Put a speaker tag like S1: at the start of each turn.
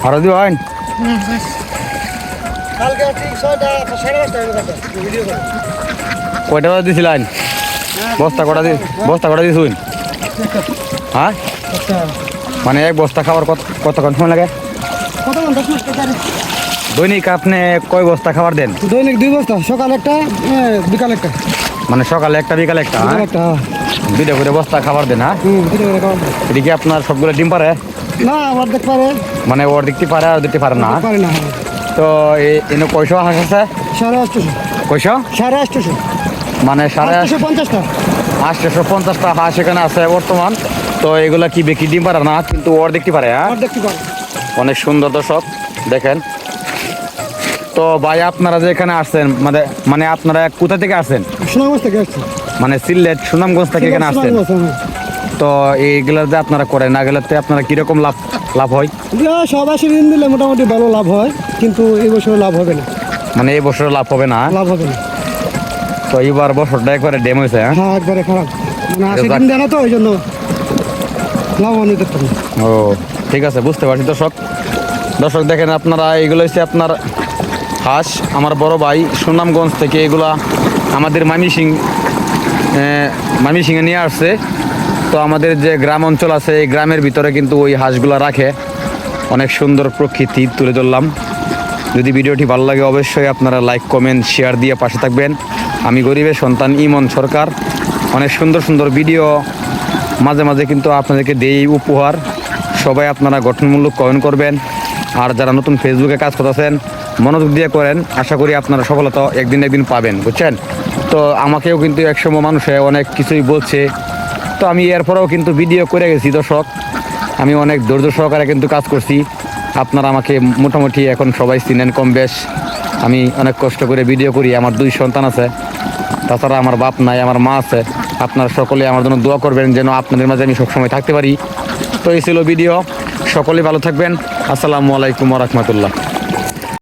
S1: আরো দিব হয় কয়টা দিছিলেন বস্তা কটা দিছুন হ্যাঁ মানে এক বস্তা খাবার কতক্ষণ সময় লাগে দৈনিক আপনি কয় বস্তা খাবার দেন?
S2: দৈনিক 2 বস্তা, সকাল একটা বিকাল একটা।
S1: মানে সকালে একটা বিকালে একটা দুইটা করে বস্তা খাবার দেন? হ্যাঁ এটা কি আপনার সবগুলো ডিম পারে?
S2: না অর্ধেক পারে।
S1: মানে ওর দেখতে পারে আর দেখতে পারে না?
S2: পারে না।
S1: তো এনে কয়শো হাঁস আছে?
S2: 850।
S1: কয়শো?
S2: 850।
S1: মানে
S2: 850টা
S1: 850টা হাঁস এখানে আছে বর্তমান। তো এগুলা কি বেশি ডিম পারে না, কিন্তু ওর দেখতে পারে? হ্যাঁ
S2: দেখতে পারে।
S1: অনেক সুন্দর দর্শক দেখেন। তো ভাই আপনারা যে এখানে আসছেন মানে আপনারা কোথা থেকে আসছেন?
S2: সুনামগঞ্জ থেকে আসছি।
S1: মানে সিলেট সুনামগঞ্জ থেকে এখানে আসছেন? তো এইগুলা যে আপনারা করেন না গেলাতে আপনারা কিরকম লাভ হয়?
S2: সব আসে ঋণ দিলে মোটামুটি ভালো লাভ হয়, কিন্তু এই বছর লাভ হবে না।
S1: মানে এই বছর লাভ হবে না?
S2: লাভ হবে না।
S1: তো এইবার বছরটা একবারে ড্যাম হয়েছে?
S2: হ্যাঁ একবারে খারাপ, মানে আসে ঋণ দেয় না, তো ওই জন্য লাভবান হতে পারে।
S1: ও ঠিক আছে, বুঝতে পারছি। দর্শক দেখেন আপনারা, এগুলো হচ্ছে আপনার হাঁস। আমার বড় ভাই সুনামগঞ্জ থেকে এগুলা আমাদের ময়মনসিংহে নিয়ে আসছে। তো আমাদের যে গ্রাম অঞ্চল আছে এই গ্রামের ভিতরে কিন্তু ওই হাঁসগুলা রাখে। অনেক সুন্দর প্রকৃতি তুলে ধরলাম। যদি ভিডিওটি ভালো লাগে অবশ্যই আপনারা লাইক কমেন্ট শেয়ার দিয়ে পাশে থাকবেন। আমি গরিবের সন্তান ইমন সরকার। অনেক সুন্দর সুন্দর ভিডিও মাঝে মাঝে কিন্তু আপনাদেরকে দেই উপহার। সবাই আপনারা গঠনমূলক কমেন্ট করবেন। আর যারা নতুন ফেসবুকে কাজ করতেছেন মনোযোগ দিয়ে করেন, আশা করি আপনারা সফলতা একদিন পাবেন, বুঝছেন? তো আমাকেও কিন্তু একসময় মানুষে অনেক কিছুই বলছে, তো আমি এরপরেও কিন্তু ভিডিও করে গেছি। দর্শক আমি অনেক ধৈর্য সহকারে কিন্তু কাজ করছি। আপনারা আমাকে মোটামুটি এখন সবাই চিনেন কম বেশ। আমি অনেক কষ্ট করে ভিডিও করি। আমার 2 সন্তান আছে, তাছাড়া আমার বাপ নাই, আমার মা আছে। আপনারা সকলে আমার জন্য দোয়া করবেন যেন আপনাদের মাঝে আমি সবসময় থাকতে পারি। তো এই ছিল ভিডিও। সকলে ভালো থাকবেন। আসসালামু আলাইকুম ওয়া রাহমাতুল্লাহ।